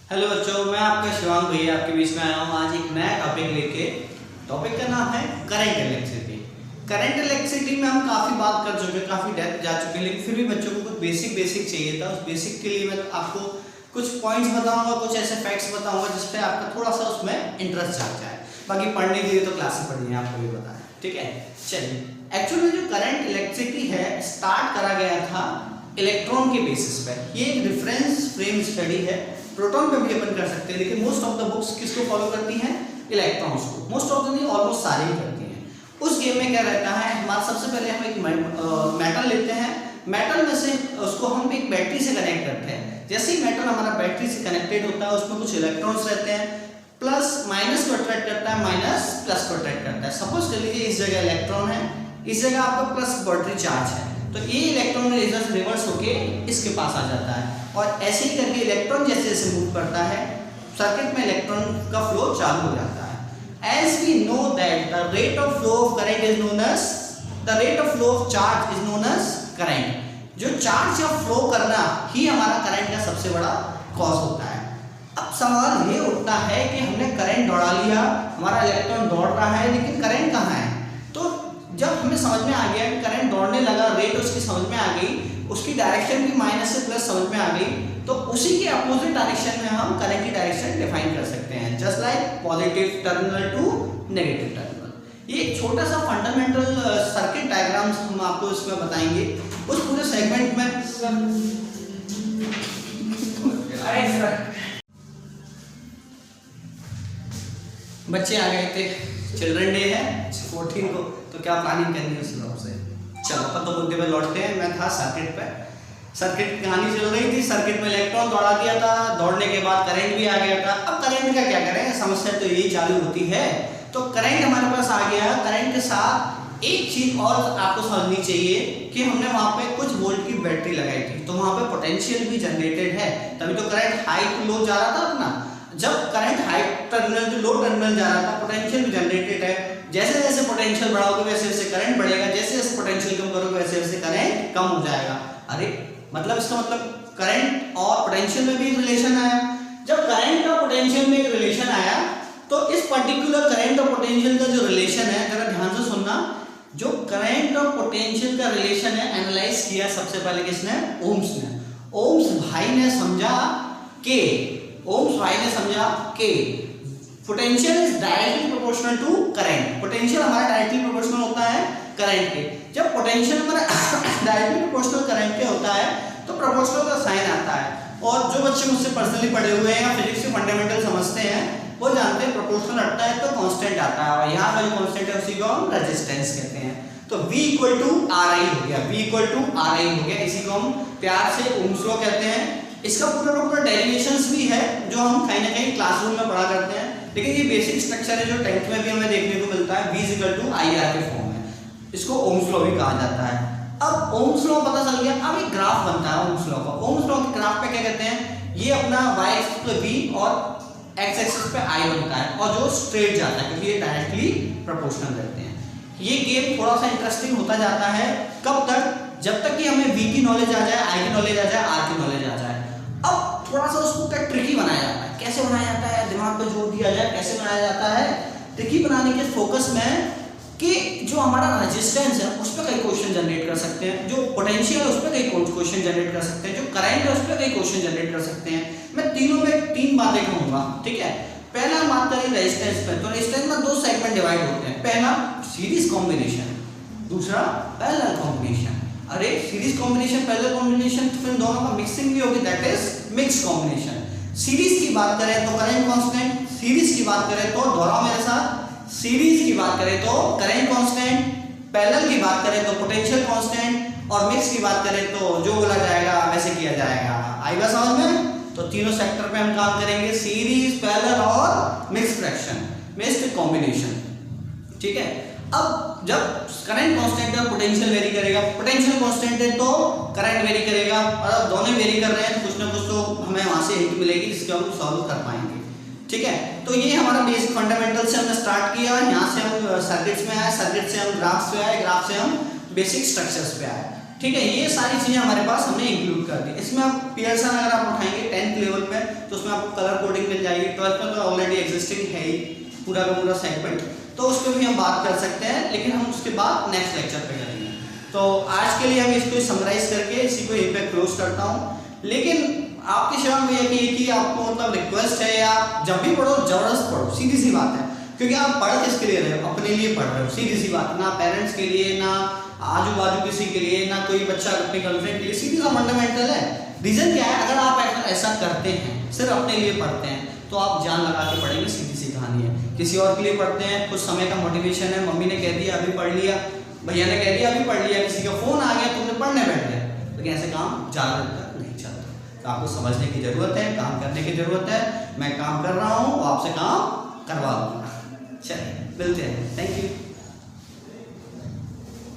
Hello बच्चों, मैं आपका शिवांग भैया आपके बीच में आया हूँ आज एक नया टॉपिक लेके। टॉपिक का नाम है करंट इलेक्ट्रिसिटी। करंट इलेक्ट्रिसिटी में हम काफ़ी बात कर चुके हैं, काफ़ी डेप्थ जा चुके हैं, लेकिन फिर भी बच्चों को कुछ बेसिक चाहिए था। उस बेसिक के लिए मैं आपको कुछ पॉइंट्स बताऊंगा, कुछ ऐसे फैक्ट्स बताऊंगा जिसपे आपका थोड़ा सा उसमें इंटरेस्ट जाग जाए। बाकी पढ़ने के लिए तो क्लासेस पढ़नी है, आपको भी पता है, ठीक है। चलिए, एक्चुअली जो करंट इलेक्ट्रिसिटी है स्टार्ट करा गया था इलेक्ट्रॉन के बेसिस पे। ये एक रेफरेंस फ्रेम स्टडी है। प्रोटॉन पे भी अपन कर सकते हैं, लेकिन मोस्ट ऑफ द बुक्स किसको फॉलो करती हैं? इलेक्ट्रॉन्स को। मोस्ट ऑफ द नहीं, ऑलमोस्ट सारे ही करती हैं। उस गेम में क्या रहता है, हमारा सबसे पहले हम एक मेटल लेते हैं। मेटल में से उसको हम एक बैटरी से कनेक्ट करते हैं। जैसे ही मेटल हमारा बैटरी से कनेक्टेड होता है, उसमें कुछ इलेक्ट्रॉन्स रहते हैं। प्लस माइनस को अट्रैक्ट करता है, माइनस प्लस को अट्रैक्ट करता है। सपोज कर लीजिए इस जगह इलेक्ट्रॉन है, इस जगह आपका प्लस बैटरी चार्ज है, तो ये इलेक्ट्रॉन रिवर्स होके इसके पास आ जाता है। और ऐसे ही करके इलेक्ट्रॉन जैसे जैसे मूव करता है, सर्किट में इलेक्ट्रॉन का फ्लो चालू हो जाता है। As we know that the rate of flow of current is known as the rate of flow of charge is known as current. जो चार्ज का फ्लो करना ही हमारा करंट का सबसे बड़ा कॉज होता है। अब सवाल ये उठता है कि हमने करंट दौड़ा लिया, हमारा इलेक्ट्रॉन दौड़ रहा है, लेकिन करंट कहाँ है? तो जब हमें समझ में आ गया कि करंट दौड़ने लगा, रेट उसकी समझ में आ गई, उसकी डायरेक्शन भी माइनस से प्लस समझ में आ गई, तो उसी के अपोजिट डायरेक्शन में हम करंट की डायरेक्शन डिफाइन कर सकते हैं। Just like positive terminal to negative terminal. ये एक छोटा सा फंडामेंटल सर्किट डायग्राम्स हम आपको इसमें बताएंगे। उस पूरे सेगमेंट में बच्चे आ गए थे, चिल्ड्रन डे है 14 को, तो क्या प्लानिंग करनी है उस हिसाब से। चलो अपन तो मुद्दे पे लौटते हैं। मैं था सर्किट पे, सर्किट की कहानी चल रही थी। सर्किट में इलेक्ट्रॉन दौड़ा दिया था, दौड़ने के बाद करंट भी आ गया था। अब करंट का क्या करें, समस्या तो यही चालू होती है। तो करंट हमारे पास आ गया, करंट के साथ एक चीज और आपको समझनी चाहिए कि हमने वहां पे कुछ वोल्ट की बैटरी लगाई थी, तो वहां पे पोटेंशियल भी जनरेटेड है, तभी तो करंट हाई टू लो जा रहा था अपना। जब current high terminal to low terminal जा रहा था, पोटेंशियल भी जनरेटेड है। जैसे जैसे पोटेंशियल बढ़ाओगे वैसे वैसे करंट बढ़ेगा, जैसे जैसे पोटेंशियल कम करोगे वैसे वैसे करंट कम हो जाएगा। अरे मतलब इसका मतलब करंट और पोटेंशियल में भी रिलेशन आया। जब करंट और पोटेंशियल में एक रिलेशन आया, तो इस पर्टिकुलर करंट और पोटेंशियल का जो रिलेशन है, जरा ध्यान से सुनना। जो करंट और पोटेंशियल का रिलेशन है, एनालाइज किया सबसे पहले किसने? ओम्स ने। ओम्स भाई ने समझा कि potential is directly proportional to current. Potential हमारा डायरेक्टली प्रोपोर्शनल होता है करंट के। जब पोटेंशियल हमारा डायरेक्टली प्रोपोर्शनल करंट के होता है, तो प्रोपोर्शनल का साइन आता है। और जो बच्चे मुझसे पर्सनली पढ़े हुए हैं या फिजिक्स के फंडामेंटल समझते हैं, वो जानते हैं प्रोपोर्शनल हटता है तो कांस्टेंट आता है, और यहाँ का जो कांस्टेंट है उसी को हम रेजिस्टेंस कहते हैं। तो V equal to R I हो गया, V equal to R I हो गया। इसी को हम प्यार से ओम्स लॉ कहते हैं। इसका पूरा डेरिवेशंस भी है जो हम कहीं ना कहीं क्लासरूम में पढ़ा करते हैं, लेकिन ये बेसिक स्ट्रक्चर है जो 10th में भी हमें देखने को मिलता है। V equal to I R के फॉर्म में, इसको ओम्स लॉ भी कहा जाता है। अब ओम्स लॉ पता चल गया, अब एक ग्राफ बनता है ओम्स लॉ का। ओम्स लॉ के ग्राफ पे क्या कहते हैं, ये अपना y एक्सिस पे v और x एक्सिस पे i बनता है, और जो स्ट्रेट जाता है क्योंकि ये डायरेक्टली प्रोपोर्शनल रहते हैं। ये गेम थोड़ा सा इंटरेस्टिंग होता जाता है, कब तक? जब तक कि हमें v की नॉलेज आ जाए, i की नॉलेज आ जाए, r की नॉलेज आ जाए। अब थोड़ा सा उसको क्या ट्रिकी बनाया जाता है। कैसे बनाया जाता है, दिमाग पे जोर दिया जाए, कैसे बनाया जाता है? ट्रिकी बनाने के फोकस में कि जो हमारा रेजिस्टेंस है उस पर कई क्वेश्चन जनरेट कर सकते हैं, जो पोटेंशियल है उस पर कई क्वेश्चन जनरेट कर सकते हैं, जो करंट है उस पर कई क्वेश्चन जनरेट कर सकते हैं। मैं तीनों में 3 बातें कहूंगा, ठीक है। पहला हम बात करें रेजिस्टेंस पे, तो रेजिस्टेंस में 2 सेगमेंट डिवाइड होते हैं। पहला सीरीज कॉम्बिनेशन, दूसरा पैरेलल कॉम्बिनेशन। अरे सीरीज कॉम्बिनेशन, पैरेलल कॉम्बिनेशन, तो फिर दोनों का मिक्सिंग भी होगी, that is mixed combination. Series की बात करें तो करंट कांस्टेंट, सीरीज की बात करें तो दोहराओ मेरे साथ, सीरीज की बात करें तो करंट कांस्टेंट, पैरेलल की बात करें तो पोटेंशियल कांस्टेंट, और मिक्स की बात करें तो जो बोला जाएगा वैसे किया जाएगा। आएगा समझ में? तो तीनों सेक्टर पे हम काम करेंगे, सीरीज, पैरेलल और मिक्स फ्रैक्शन, मिक्स्ड कॉम्बिनेशन, ठीक है। अब जब करंट कांस्टेंट है, पोटेंशियल वेरी करेगा, पोटेंशियल कांस्टेंट है तो करंट वेरी करेगा, और दोनों वेरी कर रहे हैं तो कुछ ना कुछ तो हमें वहां से हिंट मिलेगी जिसको हम सॉल्व कर पाएंगे, ठीक है। तो ये हमारा बेसिक फंडामेंटल से हमने स्टार्ट किया। यहाँ से हम सर्किट्स में आए, सर्किट से हम ग्राफ्स पे आए, ग्राफ से हम बेसिक स्ट्रक्चर्स पे आए। ठीक है, ये सारी चीजें हमारे पास हमने इंक्लूड कर दी। इसमें आप पियर्सन अगर आप उठाएंगे 10th लेवल पे तो उसमें आपको कलर कोडिंग मिल जाएगी। 12th में तो ऑलरेडी एग्जिस्टिंग है ही पूरा का पूरा सेगमेंट, तो उस पर भी हम बात कर सकते हैं, लेकिन हम उसके बाद नेक्स्ट लेक्चर पे करेंगे। तो आज के लिए हम इसको समराइज करके इसी को यहीं पे क्लोज करता हूँ। लेकिन आपके सेवा में ये कि आपको मतलब रिक्वेस्ट है, या जब भी पढ़ो जबरदस्त पढ़ो, सीधी सी बात है, क्योंकि आप पढ़ किसके लिए रहे हो, अपने लिए पढ़ रहे हो, सीधी सी बात। ना पेरेंट्स के लिए, ना आजू बाजू किसी के लिए, ना कोई बच्चा अपनी गर्लफ्रेंड के लिए, सीधी सा फंडामेंटल है। रीजन क्या है, अगर आप ऐसा करते हैं, सिर्फ अपने लिए पढ़ते हैं, तो आप जान लगा के पढ़ेंगे, सीधी सी कहानी है। किसी और के लिए पढ़ते हैं, कुछ समय का मोटिवेशन है, मम्मी ने कह दिया अभी पढ़ लिया, भैया ने कह दिया अभी पढ़ लिया, किसी का फोन आ गया तुमने पढ़ने बैठ गए, लेकिन ऐसे काम ज़्यादा तक नहीं चलता। तो आपको समझने की जरूरत है, काम करने की जरूरत है। मैं काम कर रहा हूँ, आपसे काम करवा दूंगा। चलिए मिलते हैं, थैंक यू।